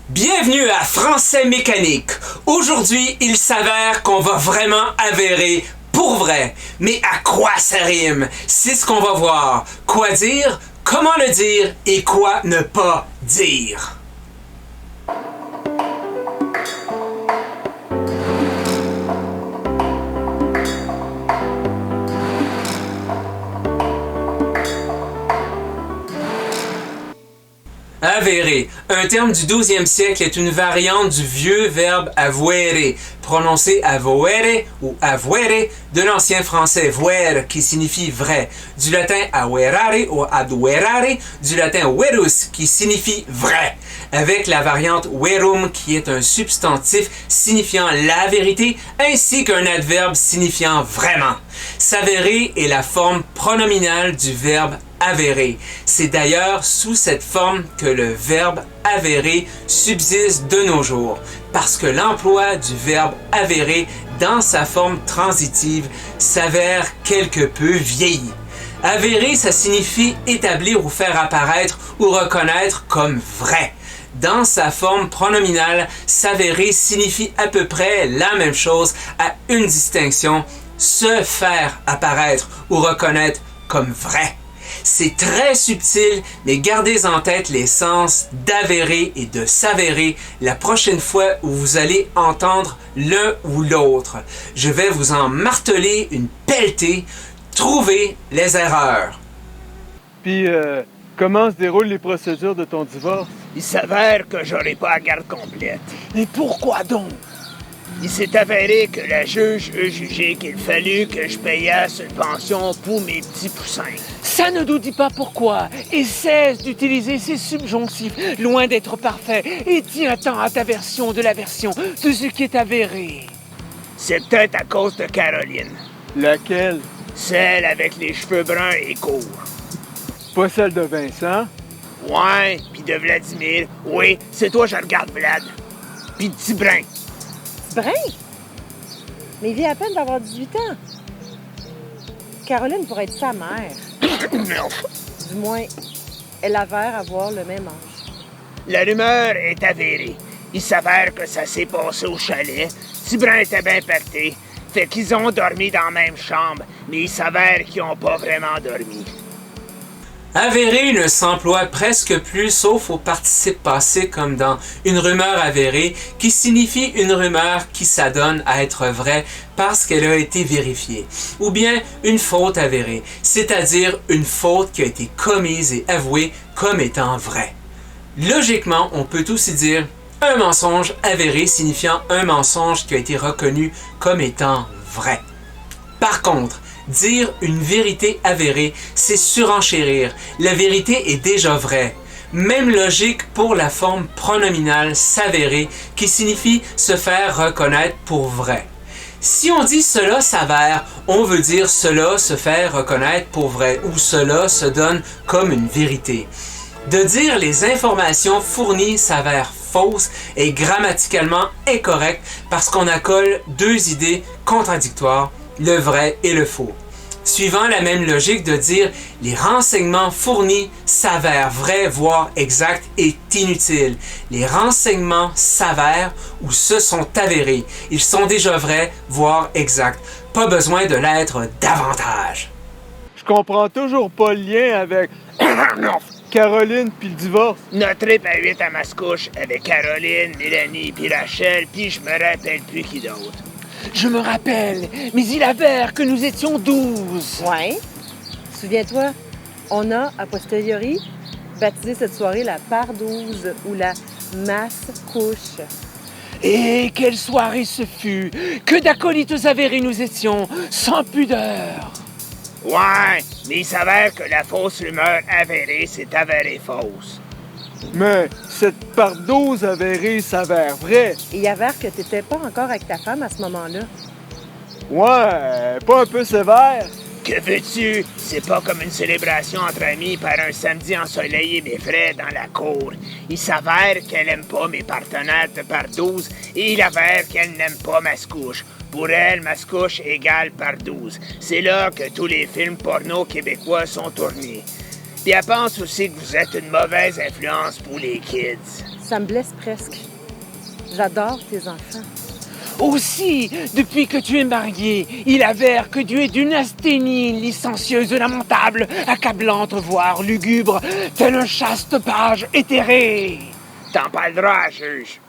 Bienvenue à Français Mécanique. Aujourd'hui, il s'avère qu'on va vraiment avérer pour vrai. Mais à quoi ça rime? C'est ce qu'on va voir. Quoi dire, comment le dire et quoi ne pas dire. Avérer, un terme du 12e siècle, est une variante du vieux verbe avere, prononcé avoere ou avuere, de l'ancien français voir qui signifie vrai, du latin averare ou aduerare, du latin verus qui signifie vrai, avec la variante verum qui est un substantif signifiant la vérité ainsi qu'un adverbe signifiant vraiment. S'avérer est la forme pronominale du verbe avérer. C'est d'ailleurs sous cette forme que le verbe avérer subsiste de nos jours, parce que l'emploi du verbe avérer dans sa forme transitive s'avère quelque peu vieilli. Avérer, ça signifie établir ou faire apparaître ou reconnaître comme vrai. Dans sa forme pronominale, s'avérer signifie à peu près la même chose à une distinction: se faire apparaître ou reconnaître comme vrai. C'est très subtil, mais gardez en tête les sens d'avérer et de s'avérer la prochaine fois où vous allez entendre l'un ou l'autre. Je vais vous en marteler une pelletée. Trouvez les erreurs. Puis, comment se déroulent les procédures de ton divorce? Il s'avère que j'aurai pas la garde complète. Et pourquoi donc? Il s'est avéré que la juge a jugé qu'il fallut que je payasse une pension pour mes petits poussins. Ça ne nous dit pas pourquoi, et cesse d'utiliser ces subjonctifs, loin d'être parfait, et tiens-t'en à ta version de la version de ce qui est avéré. C'est peut-être à cause de Caroline. Laquelle? Celle avec les cheveux bruns et courts. Pas celle de Vincent? Ouais, pis de Vladimir. Oui, c'est toi je regarde, Vlad. Pis petit brun. Brin? Mais il vient à peine d'avoir 18 ans. Caroline pourrait être sa mère. Du moins, elle avère avoir le même âge. La rumeur est avérée. Il s'avère que ça s'est passé au chalet. Tibran était bien pacté. Fait qu'ils ont dormi dans la même chambre, mais il s'avère qu'ils n'ont pas vraiment dormi. Avérer ne s'emploie presque plus sauf au participe passé comme dans une rumeur avérée qui signifie une rumeur qui s'adonne à être vraie parce qu'elle a été vérifiée. Ou bien une faute avérée, c'est-à-dire une faute qui a été commise et avouée comme étant vraie. Logiquement, on peut aussi dire un mensonge avéré signifiant un mensonge qui a été reconnu comme étant vrai. Par contre, dire une vérité avérée, c'est surenchérir. La vérité est déjà vraie. Même logique pour la forme pronominale s'avérer, qui signifie se faire reconnaître pour vrai. Si on dit cela s'avère, on veut dire cela se faire reconnaître pour vrai ou cela se donne comme une vérité. De dire les informations fournies s'avèrent fausses est grammaticalement incorrect parce qu'on accole deux idées contradictoires, le vrai et le faux. Suivant la même logique de dire les renseignements fournis s'avèrent vrais, voire exacts, est inutile. Les renseignements s'avèrent ou se sont avérés. Ils sont déjà vrais, voire exacts. Pas besoin de l'être davantage. Je comprends toujours pas le lien avec Caroline puis le divorce. Notre trip à 8 à Mascouche avec Caroline, Mélanie puis Rachel, puis je me rappelle plus qui d'autre. Je me rappelle, mais il avère que nous étions 12. Ouais. Souviens-toi, on a, a posteriori, baptisé cette soirée la Pardouze ou la Masse-Couche. Et quelle soirée ce fut! Que d'acolytes avérés nous étions, sans pudeur! Ouais, mais il s'avère que la fausse rumeur avérée s'est avérée fausse. Mais cette pardose avérée s'avère vraie. Et il avère que t'étais pas encore avec ta femme à ce moment-là. Ouais, pas un peu sévère? Que veux-tu? C'est pas comme une célébration entre amis par un samedi ensoleillé mais frais dans la cour. Il s'avère qu'elle aime pas mes partenaires de par 12 et il avère qu'elle n'aime pas Mascouche. Pour elle, Mascouche égale par 12. C'est là que tous les films porno québécois sont tournés. Puis elle pense aussi que vous êtes une mauvaise influence pour les kids. Ça me blesse presque. J'adore tes enfants. Aussi, depuis que tu es marié, il avère que tu es d'une asthénie licencieuse, lamentable, accablante, voire lugubre, tel un chaste page éthéré. T'en parleras, juge.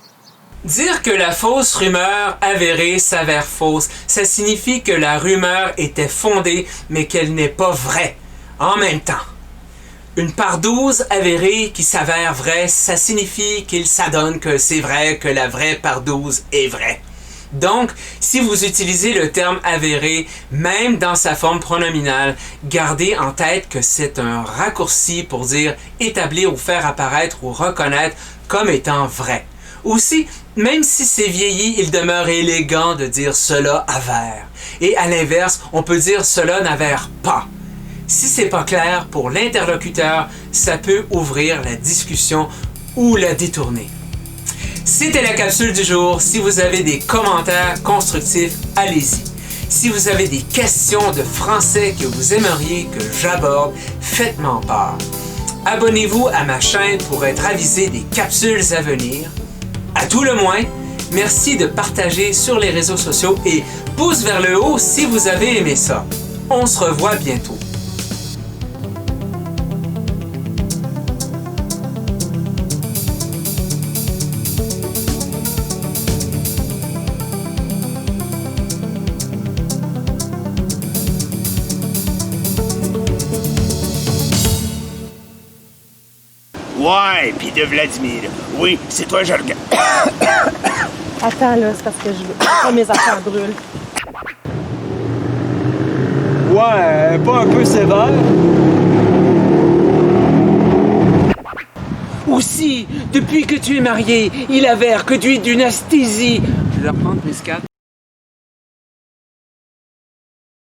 Dire que la fausse rumeur avérée s'avère fausse, ça signifie que la rumeur était fondée, mais qu'elle n'est pas vraie. En même temps, une pardouze avérée qui s'avère vraie, ça signifie qu'il s'adonne que c'est vrai, que la vraie pardouze est vraie. Donc, si vous utilisez le terme avéré, même dans sa forme pronominale, gardez en tête que c'est un raccourci pour dire établir ou faire apparaître ou reconnaître comme étant vrai. Aussi, même si c'est vieilli, il demeure élégant de dire cela avère. Et à l'inverse, on peut dire cela n'avère pas. Si c'est pas clair pour l'interlocuteur, ça peut ouvrir la discussion ou la détourner. C'était la capsule du jour. Si vous avez des commentaires constructifs, allez-y. Si vous avez des questions de français que vous aimeriez que j'aborde, faites-m'en part. Abonnez-vous à ma chaîne pour être avisé des capsules à venir. À tout le moins, merci de partager sur les réseaux sociaux et pouce vers le haut si vous avez aimé ça. On se revoit bientôt. Ouais, pis de Vladimir. Oui, c'est toi, je regarde. Attends, là, c'est parce que je veux pas mes affaires brûlent. Ouais, pas un peu sévère. Aussi, depuis que tu es marié, il avère que tu es d'une asthésie. Je vais reprendre mes scats.